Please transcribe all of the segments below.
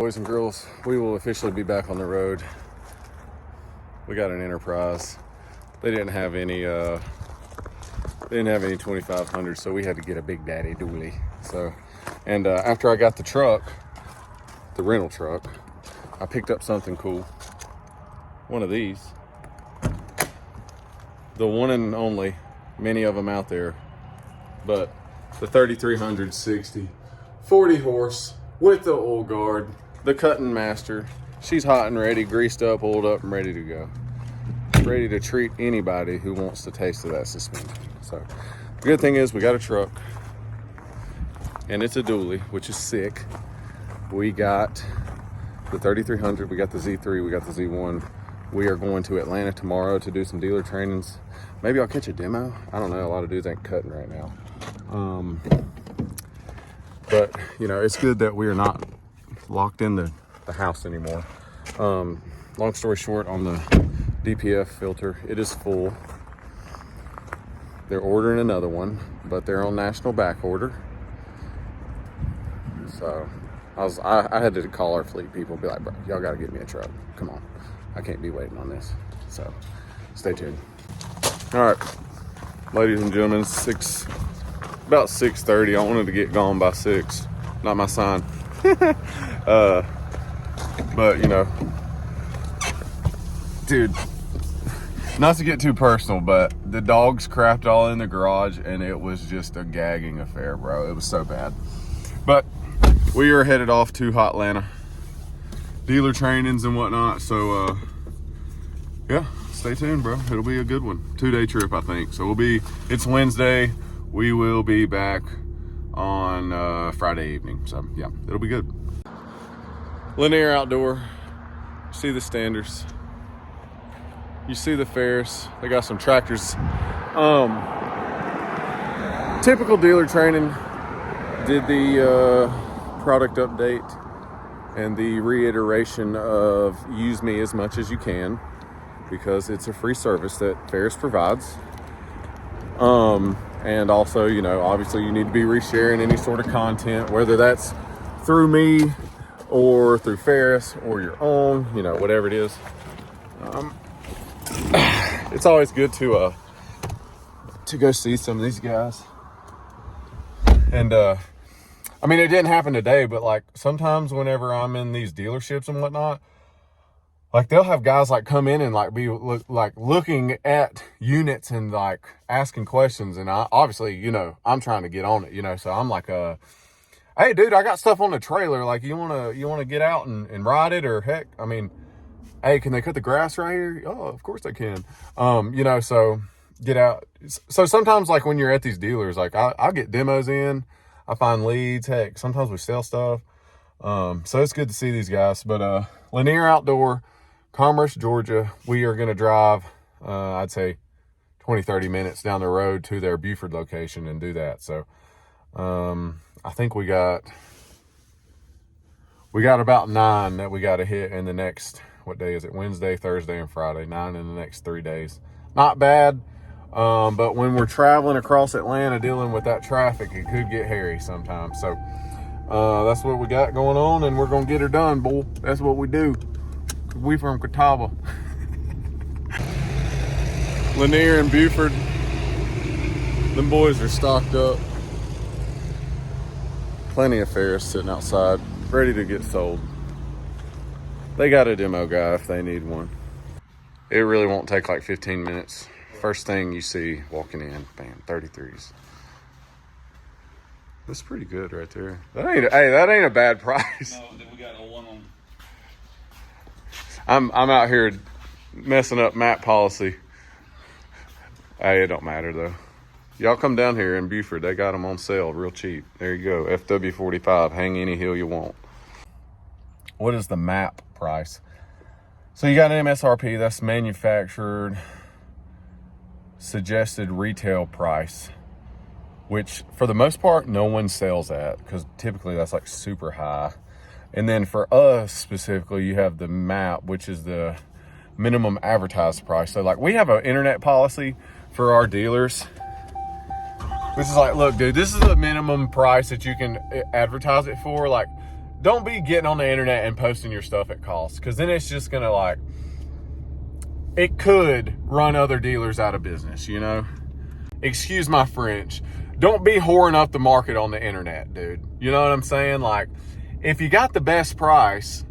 Boys and girls, we will officially be back on the road. We got an Enterprise. They didn't have any 2500, so we had to get a Big Daddy dually. So, and after I got the truck, the rental truck, I picked up something cool. One of these. The one and only, many of them out there, but the 3360, 40 horse with the oil guard, the cutting master. She's hot and ready, greased up, oiled up, and ready to go. Ready to treat anybody who wants the taste of that suspension. So the good thing is we got a truck, and it's a dually, which is sick. We got the 3300, we got the Z3, we got the Z1. We are going to Atlanta tomorrow to do some dealer trainings. Maybe I'll catch a demo. I don't know. A lot of dudes ain't cutting right now. But, you know, it's good that we are not locked in the house anymore. Long story short, on the DPF filter, it is full. They're ordering another one, but they're on national back order. So I had to call our fleet people and be like, bro, y'all got to get me a truck. Come on. I can't be waiting on this. So stay tuned. All right, ladies and gentlemen, about 6:30. I wanted to get gone by 6. Not my sign. But you know, dude, not to get too personal, but the dogs crapped all in the garage, and it was just a gagging affair, bro. It was so bad. But we are headed off to Hotlanta, dealer trainings and whatnot. So yeah, stay tuned, bro. It'll be a good one. 2-day trip, I think. So it's Wednesday. We will be back on Friday evening. So yeah, it'll be good. Linear outdoor. See the standards. You see the Ferris. They got some tractors. Typical dealer training. Did the product update and the reiteration of use me as much as you can, because it's a free service that Ferris provides. And also, you know, obviously you need to be resharing any sort of content, whether that's through me or through Ferris or your own, you know, whatever it is. It's always good to go see some of these guys. And I mean, it didn't happen today, but like sometimes whenever I'm in these dealerships and whatnot, like they'll have guys like come in and like be looking at units and like asking questions. And I obviously, you know, I'm trying to get on it, you know, so I'm like, hey dude, I got stuff on the trailer. Like you want to get out and ride it, or heck, I mean, hey, can they cut the grass right here? Oh, of course they can. You know, so get out. So sometimes like when you're at these dealers, like I'll get demos in, I find leads. Heck, sometimes we sell stuff. So it's good to see these guys. But Lanier Outdoor, Commerce, Georgia. We are going to drive, I'd say 20-30 minutes down the road to their Buford location and do that. So I think we got about 9 that we got to hit in the next, what day is it? Wednesday, Thursday, and Friday. 9 in the next 3 days. Not bad. But when we're traveling across Atlanta dealing with that traffic, it could get hairy sometimes. So that's what we got going on, and we're going to get her done, boy. That's what we do. We from Catawba. Lanier and Buford, them boys are stocked up. Plenty of Ferris sitting outside, ready to get sold. They got a demo guy if they need one. It really won't take like 15 minutes. First thing you see walking in, bam, 33s. That's pretty good right there. That ain't a bad price. No, we got a one on. I'm out here messing up map policy. Hey, it don't matter though. Y'all come down here in Buford. They got them on sale real cheap. There you go. FW45. Hang any hill you want. What is the map price? So you got an MSRP. That's manufactured suggested retail price, which for the most part, no one sells at, because typically that's like super high. And then for us specifically, you have the map, which is the minimum advertised price. So like we have an internet policy for our dealers. This is like, look, dude, this is the minimum price that you can advertise it for. Like, don't be getting on the internet and posting your stuff at cost, because then it's just gonna, like, it could run other dealers out of business, you know? Excuse my French. Don't be whoring up the market on the internet, dude. You know what I'm saying? Like, if you got the best price,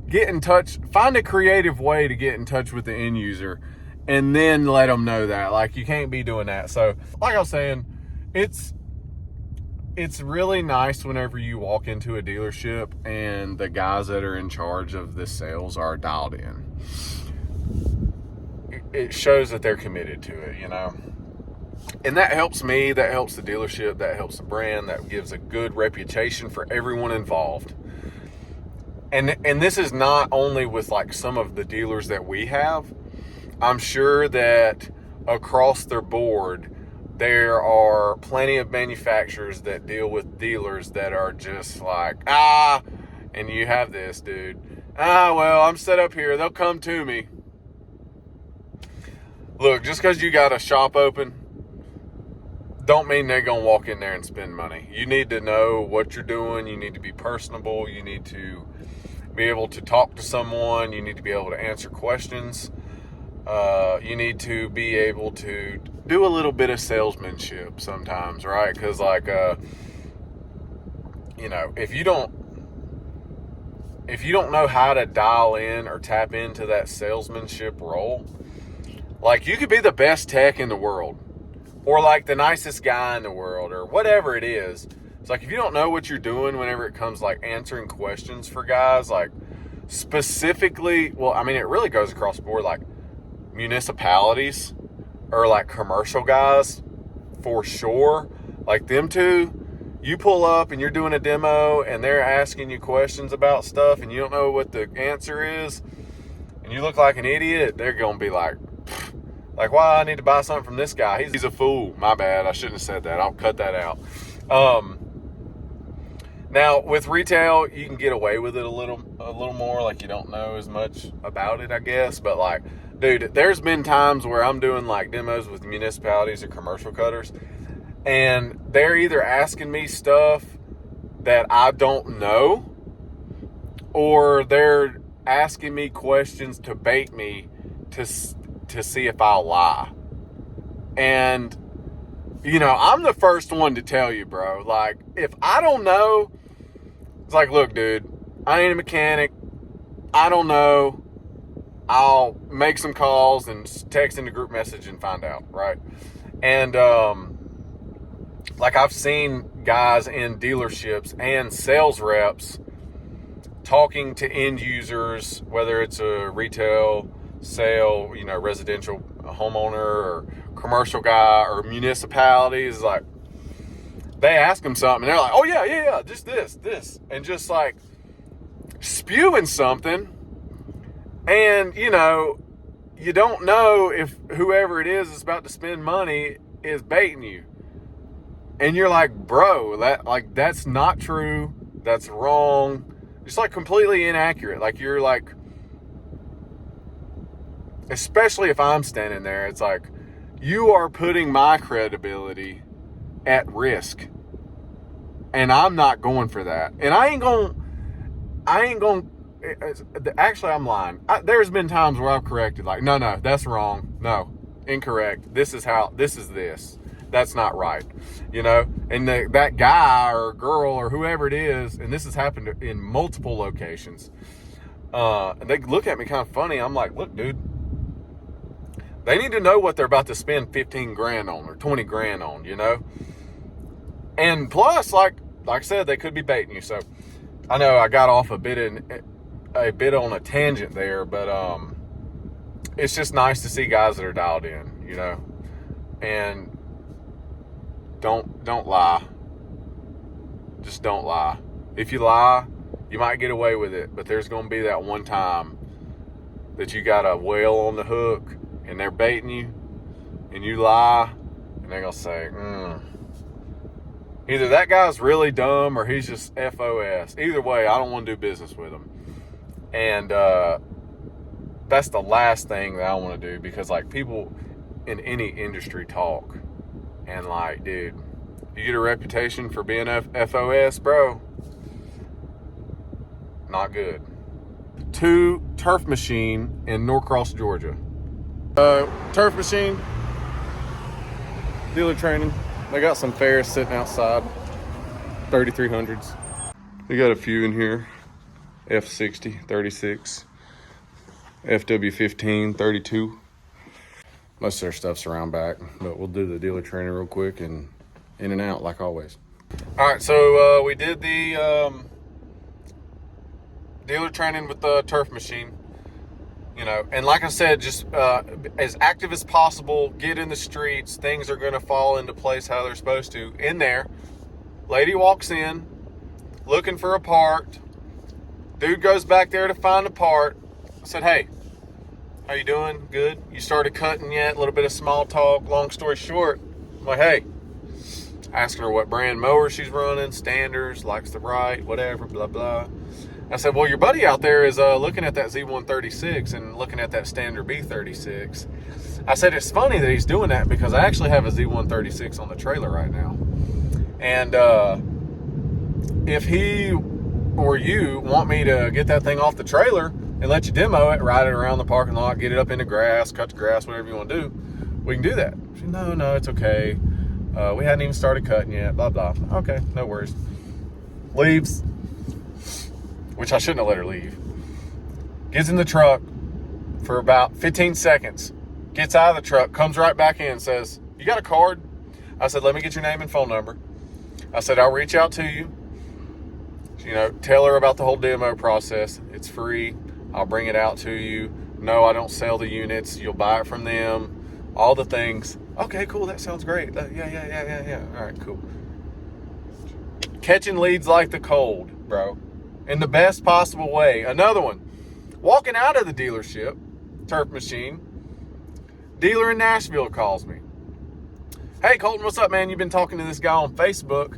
get in touch, find a creative way to get in touch with the end user, and then let them know that. Like, you can't be doing that. So, like I was saying, it's really nice whenever you walk into a dealership and the guys that are in charge of the sales are dialed in. It shows that they're committed to it, you know? And that helps me, that helps the dealership, that helps the brand, that gives a good reputation for everyone involved. And this is not only with, like, some of the dealers that we have. I'm sure that across the board, there are plenty of manufacturers that deal with dealers that are just like, and you have this, dude. Well, I'm set up here. They'll come to me. Look, just because you got a shop open, don't mean they're going to walk in there and spend money. You need to know what you're doing. You need to be personable. You need to be able to talk to someone. You need to be able to answer questions. You need to be able to do a little bit of salesmanship sometimes, right? Because, like, you know, if you don't know how to dial in or tap into that salesmanship role, like, you could be the best tech in the world, or like the nicest guy in the world, or whatever it is. It's like, if you don't know what you're doing whenever it comes, like, answering questions for guys, like, specifically, well, I mean, it really goes across the board, like municipalities or like commercial guys, for sure. Like, them two, you pull up and you're doing a demo and they're asking you questions about stuff and you don't know what the answer is, and you look like an idiot, they're going to be like, why I need to buy something from this guy? He's a fool. My bad. I shouldn't have said that. I'll cut that out. Now, with retail, you can get away with it a little more. Like, you don't know as much about it, I guess. But, like, dude, there's been times where I'm doing, like, demos with municipalities or commercial cutters, and they're either asking me stuff that I don't know, or they're asking me questions to bait me to see if I'll lie. And, you know, I'm the first one to tell you, bro. Like, if I don't know, it's like, look, dude, I ain't a mechanic. I don't know. I'll make some calls and text in the group message and find out, right? And, like, I've seen guys in dealerships and sales reps talking to end users, whether it's a retail sale, you know, residential homeowner or commercial guy or municipalities. Like, they ask them something and they're like, oh yeah, just this, and just, like, spewing something. And, you know, you don't know if whoever it is that's about to spend money is baiting you. And you're like, bro, that's not true. That's wrong. It's, like, completely inaccurate. Like, you're like, especially if I'm standing there, it's like, you are putting my credibility at risk. And I'm not going for that. And I ain't going, actually, I'm lying. There's been times where I've corrected, like, no, that's wrong. No, incorrect. This is this. That's not right. You know? And that guy or girl or whoever it is, and this has happened in multiple locations, and they look at me kind of funny. I'm like, look, dude, they need to know what they're about to spend 15 grand on or 20 grand on, you know? And plus, like I said, they could be baiting you. So I know I got off a bit on a tangent there, but it's just nice to see guys that are dialed in, you know? And don't lie. Just don't lie. If you lie, you might get away with it, but there's going to be that one time that you got a whale on the hook and they're baiting you, and you lie, and they're going to say, either that guy's really dumb or he's just FOS. Either way, I don't want to do business with him. And that's the last thing that I want to do, because, like, people in any industry talk. And, like, dude, you get a reputation for being FOS, bro, not good. To Turf Machine in Norcross, Georgia. Turf Machine, dealer training. They got some Ferris sitting outside, 3300s. They got a few in here. F60, 36, FW15, 32. Most of their stuff's around back, but we'll do the dealer training real quick and in and out like always. All right, so we did the dealer training with the Turf Machine. You know, and like I said, just as active as possible, get in the streets. Things are going to fall into place how they're supposed to. In there, lady walks in, looking for a part. Dude goes back there to find a part. I said, hey, how you doing? Good. You started cutting yet? A little bit of small talk. Long story short, I'm like, hey, asking her what brand mower she's running, standards, likes to write, whatever, blah, blah. I said, well, your buddy out there is looking at that Z136 and looking at that standard B36. I said, it's funny that he's doing that because I actually have a Z136 on the trailer right now. And if he or you want me to get that thing off the trailer and let you demo it, ride it around the parking lot, get it up in the grass, cut the grass, whatever you want to do, we can do that. She said, no, it's okay. We hadn't even started cutting yet, blah, blah. Okay, no worries. Leaves. Which I shouldn't have let her leave. Gets in the truck for about 15 seconds. Gets out of the truck, comes right back in, says, you got a card? I said, let me get your name and phone number. I said, I'll reach out to you. You know, tell her about the whole demo process. It's free. I'll bring it out to you. No, I don't sell the units. You'll buy it from them. All the things. Okay, cool. That sounds great. Yeah. All right, cool. Catching leads like the cold, bro. In the best possible way. Another one. Walking out of the dealership, Turf Machine, dealer in Nashville calls me. Hey, Colton, what's up, man? You've been talking to this guy on Facebook.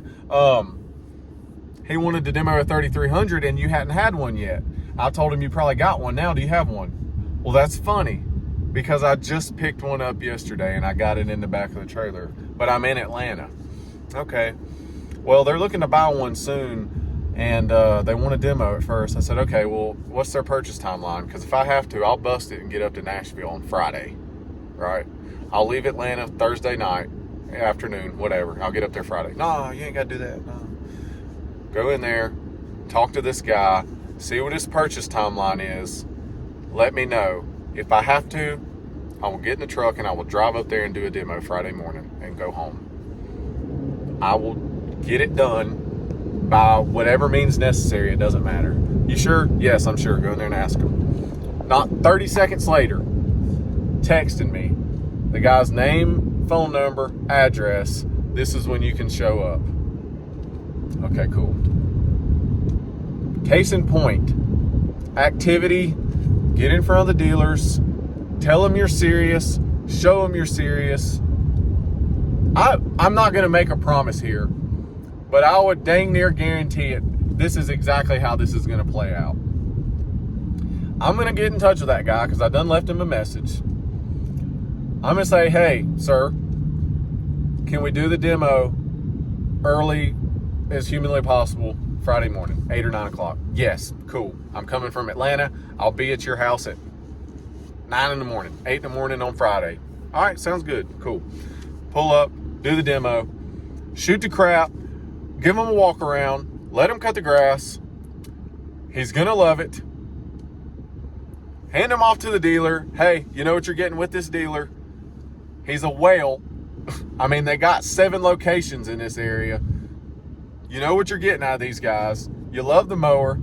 He wanted to demo a 3300 and you hadn't had one yet. I told him you probably got one now. Do you have one? Well, that's funny because I just picked one up yesterday and I got it in the back of the trailer, but I'm in Atlanta. Okay. Well, they're looking to buy one soon. And they want to demo it first. I said, okay, well, what's their purchase timeline? Because if I have to, I'll bust it and get up to Nashville on Friday, right? I'll leave Atlanta Thursday night, afternoon, whatever. I'll get up there Friday. No, you ain't got to do that. No. Go in there, talk to this guy, see what his purchase timeline is. Let me know. If I have to, I will get in the truck and I will drive up there and do a demo Friday morning and go home. I will get it done by whatever means necessary. It doesn't matter. You sure? Yes, I'm sure. Go in there and ask him. Not 30 seconds later, texting me the guy's name, phone number, address. This is when you can show up. Okay, cool. Case in point, activity, get in front of the dealers, tell them you're serious, show them you're serious. I'm not going to make a promise here, but I would dang near guarantee it. This is exactly how this is going to play out. I'm going to get in touch with that guy because I done left him a message. I'm going to say, hey, sir, can we do the demo early as humanly possible Friday morning, 8 or 9 o'clock? Yes, cool. I'm coming from Atlanta. I'll be at your house at 9 in the morning, 8 in the morning on Friday. All right, sounds good. Cool. Pull up, do the demo, shoot the crap, give him a walk around, let him cut the grass. He's going to love it. Hand him off to the dealer. Hey, you know what you're getting with this dealer? He's a whale. I mean, they got 7 locations in this area. You know what you're getting out of these guys. You love the mower.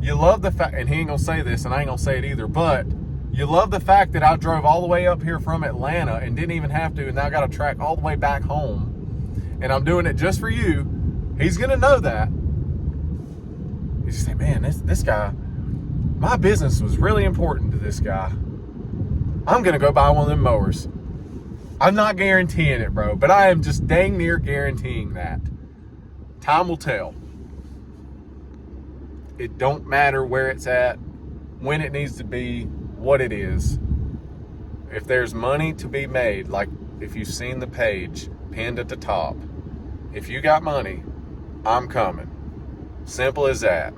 You love the fact, and he ain't going to say this, and I ain't going to say it either, but you love the fact that I drove all the way up here from Atlanta and didn't even have to, and now I got to track all the way back home. And I'm doing it just for you. He's going to know that. He's going to say, man, this guy, my business was really important to this guy. I'm going to go buy one of them mowers. I'm not guaranteeing it, bro, but I am just dang near guaranteeing that. Time will tell. It don't matter where it's at, when it needs to be, what it is. If there's money to be made, like if you've seen the page pinned at the top, if you got money, I'm coming. Simple as that.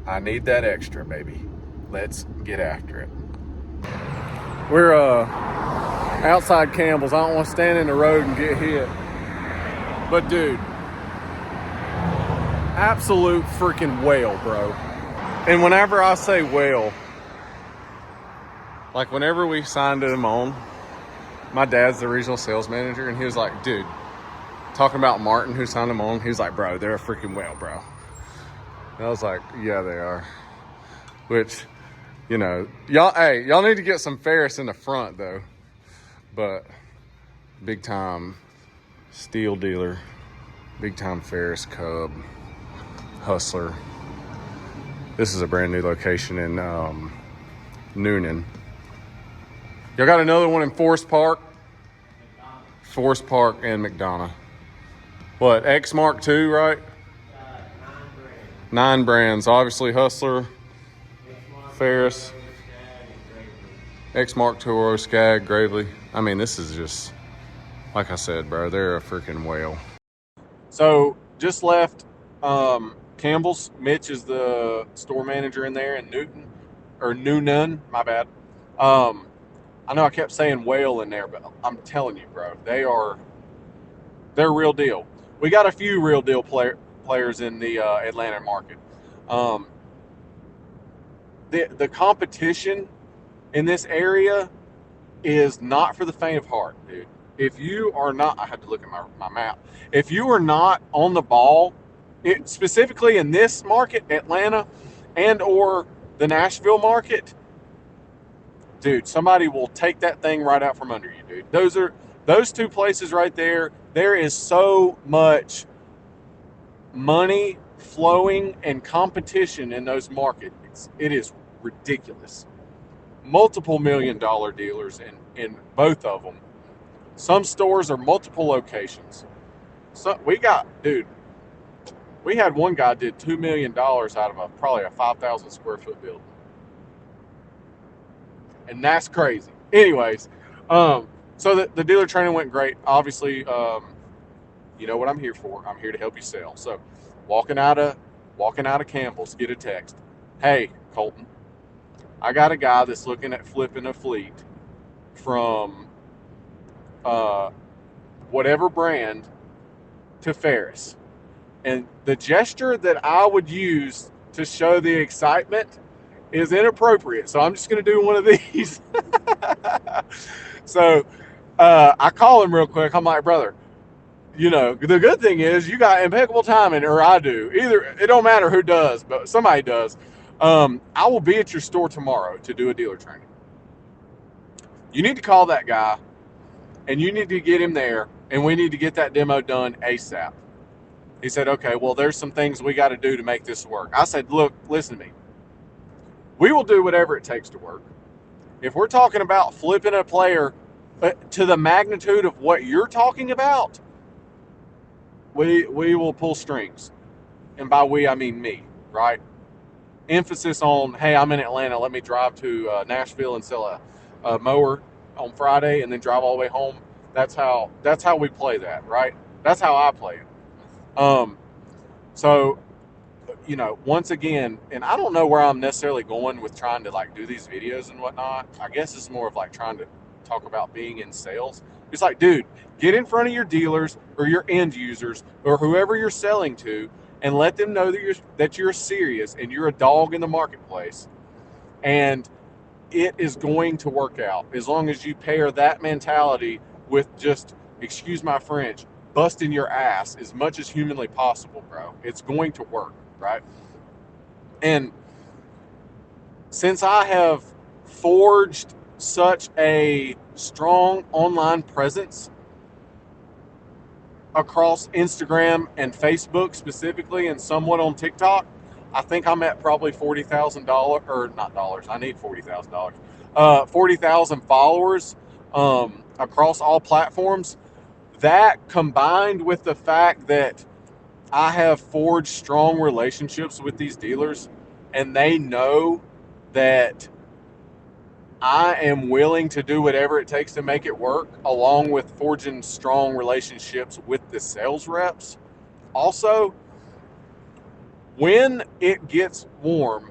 I need that extra, baby. Let's get after it. We're outside Campbell's. I don't want to stand in the road and get hit. But dude, absolute freaking whale, bro. And whenever I say whale, like whenever we signed him on, my dad's the regional sales manager, and he was like, dude, talking about Martin who signed him on, he was like, bro, they're a freaking whale, bro. And I was like, yeah, they are. Which, you know, y'all need to get some Ferris in the front though. But big time steel dealer, big time Ferris Cub, hustler. This is a brand new location in Noonan. Y'all got another one in Forest Park? Forest Park and McDonough. What, X Mark II, right? 9 brands. Obviously, Hustler, Ferris, X Mark Toro, Skag, Gravely. I mean, this is just, like I said, bro, they're a freaking whale. So, just left Campbell's. Mitch is the store manager in there in Noonan, my bad. I know I kept saying whale in there, but I'm telling you, bro, they're real deal. We got a few real deal players in the Atlanta market. The competition in this area is not for the faint of heart, dude. If you are not, I had to look at my map. If you are not on the ball, specifically in this market, Atlanta, and or the Nashville market, dude, somebody will take that thing right out from under you, dude. Those two places right there. There is so much money flowing and competition in those markets. It is ridiculous. Multiple $1 million dealers in both of them. Some stores are multiple locations. So we had one guy did $2 million out of probably a 5,000 square foot building. And that's crazy. Anyways, so the dealer training went great. Obviously, you know what I'm here for. I'm here to help you sell. So walking out of Campbell's, get a text. Hey, Colton, I got a guy that's looking at flipping a fleet from whatever brand to Ferris. And the gesture that I would use to show the excitement is inappropriate. So I'm just going to do one of these. So I call him real quick. I'm like, brother, you know, the good thing is you got impeccable timing, or I do. Either, it don't matter who does, but somebody does. I will be at your store tomorrow to do a dealer training. You need to call that guy, and you need to get him there, and we need to get that demo done ASAP. He said, okay, well, there's some things we got to do to make this work. I said, look, listen to me. We will do whatever it takes to work. If we're talking about flipping a player to the magnitude of what you're talking about, we will pull strings. And by we, I mean me, right? Emphasis on, hey, I'm in Atlanta. Let me drive to Nashville and sell a mower on Friday and then drive all the way home. That's how we play that, right? That's how I play it. So, you know, once again, and I don't know where I'm necessarily going with trying to like do these videos and whatnot. I guess it's more of like trying to talk about being in sales. It's like, dude, get in front of your dealers or your end users or whoever you're selling to and let them know that you're serious and you're a dog in the marketplace. And it is going to work out as long as you pair that mentality with just, excuse my French, busting your ass as much as humanly possible, bro. It's going to work, right? And since I have forged such a strong online presence across Instagram and Facebook specifically, and somewhat on TikTok, I think I'm at probably $40,000, or not dollars, I need $40,000, 40,000 followers across all platforms. That combined with the fact that I have forged strong relationships with these dealers and they know that I am willing to do whatever it takes to make it work, along with forging strong relationships with the sales reps. Also, When it gets warm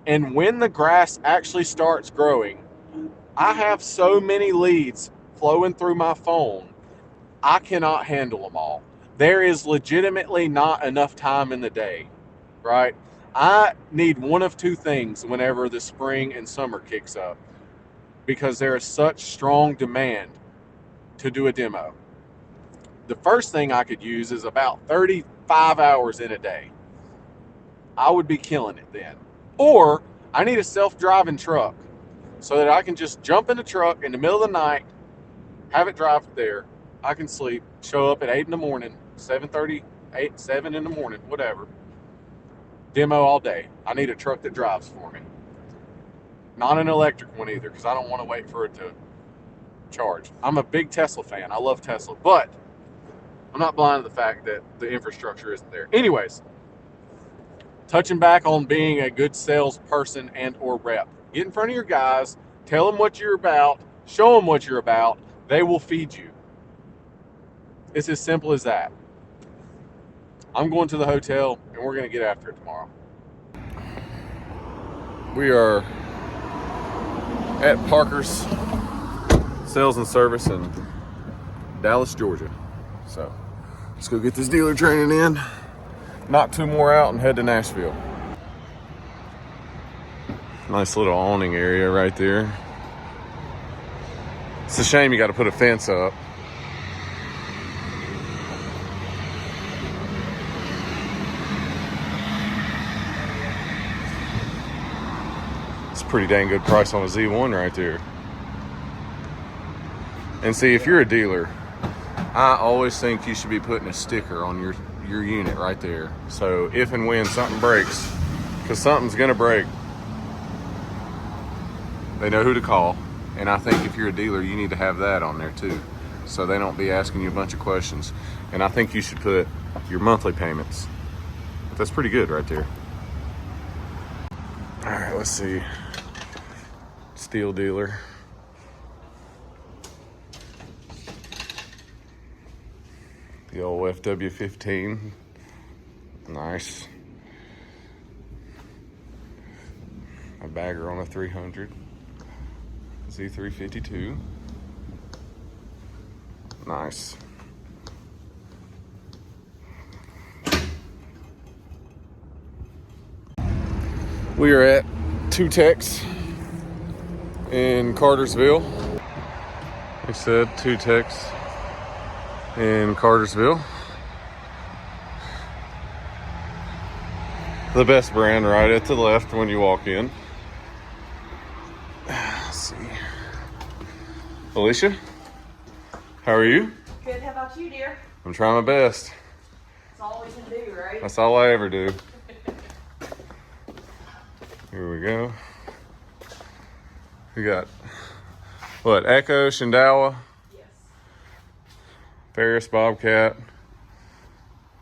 and when the grass actually starts growing, I have so many leads flowing through my phone, I cannot handle them all. There is legitimately not enough time in the day, right? I need one of two things whenever the spring and summer kicks up, because there is such strong demand to do a demo. The first thing I could use is about 35 hours in a day. I would be killing it then. Or I need a self-driving truck so that I can just jump in the truck in the middle of the night, have it drive there. I can sleep, show up at 8 in the morning, 7:30, 8, 7 in the morning, whatever. Demo all day. I need a truck that drives for me. Not an electric one either, because I don't want to wait for it to charge. I'm a big Tesla fan. I love Tesla, but I'm not blind to the fact that the infrastructure isn't there. Anyways, touching back on being a good salesperson and or rep. Get in front of your guys, tell them what you're about, show them what you're about. They will feed you. It's as simple as that. I'm going to the hotel and we're going to get after it tomorrow. We are at Parker's Sales and Service in Dallas, Georgia. So let's go get this dealer training in, knock 2 more out, and head to Nashville. Nice little awning area right there. It's a shame you got to put a fence up. It's a pretty dang good price on a Z1 right there. And see, if you're a dealer, I always think you should be putting a sticker on your unit right there. So if and when something breaks, because something's gonna break, they know who to call. And I think if you're a dealer, you need to have that on there too, so they don't be asking you a bunch of questions. And I think you should put your monthly payments. But that's pretty good right there. All right, let's see. Steel dealer. The old FW15. Nice. A bagger on a 300. Z352. Nice. We are at Two Techs in Cartersville. Like I said, Two Techs in Cartersville. The best brand right at the left when you walk in. Let's see. Alicia, how are you? Good, how about you, dear? I'm trying my best. That's all we can do, right? That's all I ever do. Here we go. We got, what, Echo, Shindawa, Yes. Ferris, Bobcat,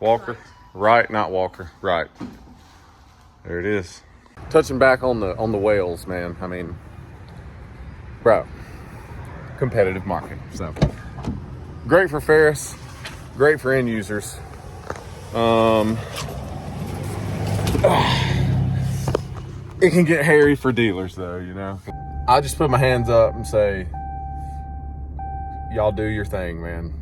Walker. Right, not Walker. Right. There it is. Touching back on the whales, man. I mean, bro, competitive market. So great for Ferris, great for end users. It can get hairy for dealers though, you know. I just put my hands up and say, y'all do your thing, man.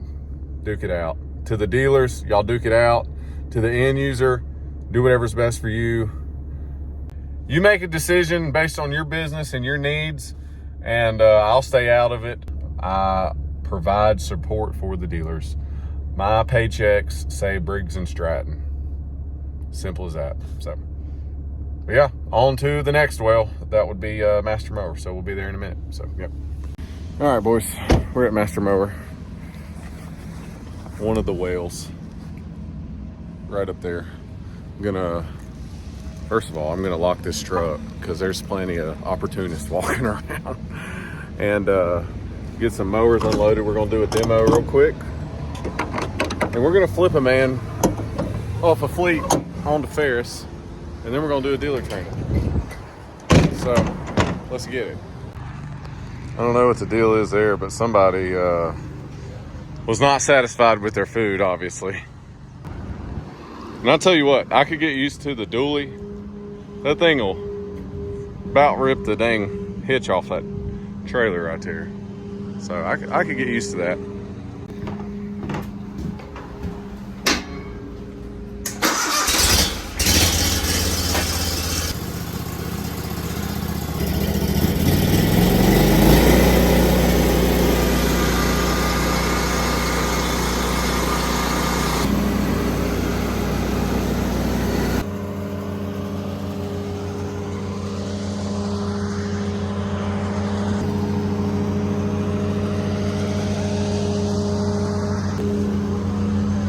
Duke it out. To the dealers, y'all duke it out. To the end user, do whatever's best for you. You make a decision based on your business and your needs, and I'll stay out of it. I provide support for the dealers. My paychecks say Briggs and Stratton. Simple as that. So, but yeah, on to the next well. That would be Master Mower. So we'll be there in a minute. So, yep. All right, boys, we're at Master Mower. One of the whales right up there. First of all, I'm gonna lock this truck because there's plenty of opportunists walking around. And get some mowers unloaded. We're gonna do a demo real quick. And we're gonna flip a man off a fleet onto Ferris. And then we're gonna do a dealer training. So, let's get it. I don't know what the deal is there, but somebody was not satisfied with their food, obviously. And I'll tell you what, I could get used to the dually. That thing will about rip the dang hitch off that trailer right there. So I could get used to that.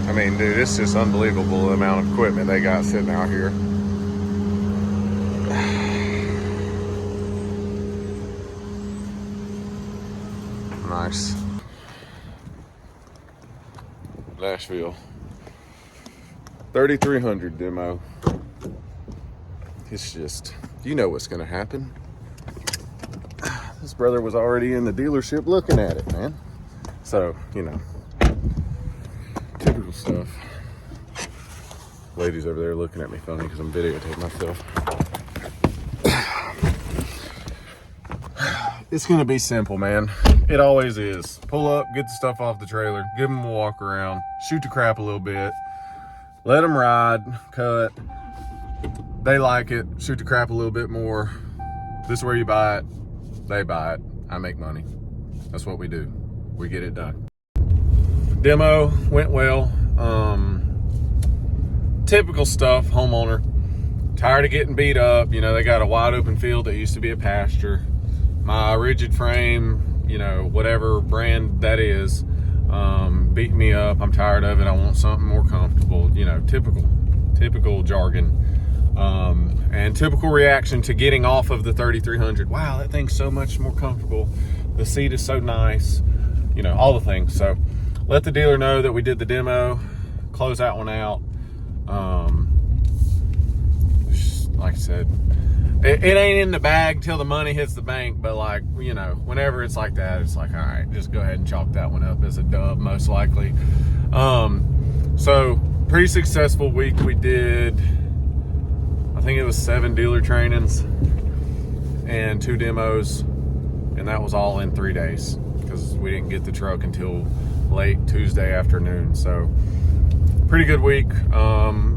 I mean, dude, it's just unbelievable the amount of equipment they got sitting out here. Nice. Nashville. 3300 demo. It's just, you know what's gonna happen. This brother was already in the dealership looking at it, man. So, you know, typical stuff. Ladies over there looking at me funny because I'm videotaping myself. It's gonna be simple, man. It always is. Pull up, get the stuff off the trailer, give them a walk around, shoot the crap a little bit, let them ride, cut. They like it, shoot the crap a little bit more. This is where you buy it, they buy it, I make money. That's what we do. We get it done. Demo went well. Typical stuff, homeowner. Tired of getting beat up. You know, they got a wide open field that used to be a pasture. My rigid frame, you know, whatever brand that is, beat me up. I'm tired of it. I want something more comfortable. You know, typical jargon. And typical reaction to getting off of the 3300. Wow, that thing's so much more comfortable. The seat is so nice. You know, all the things. So let the dealer know that we did the demo. Close that one out. Like I said, it ain't in the bag till the money hits the bank, but like, you know, whenever it's like that, it's like, all right, just go ahead and chalk that one up as a dub, most likely. So pretty successful week. We did, I think it was 7 dealer trainings and 2 demos, and that was all in 3 days because we didn't get the truck until late Tuesday afternoon. So pretty good week.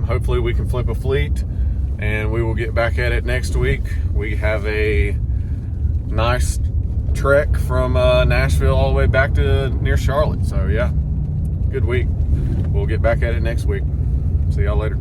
Hopefully we can flip a fleet and we will get back at it next week. We have a nice trek from Nashville all the way back to near Charlotte. So yeah, good week. We'll get back at it next week. See y'all later.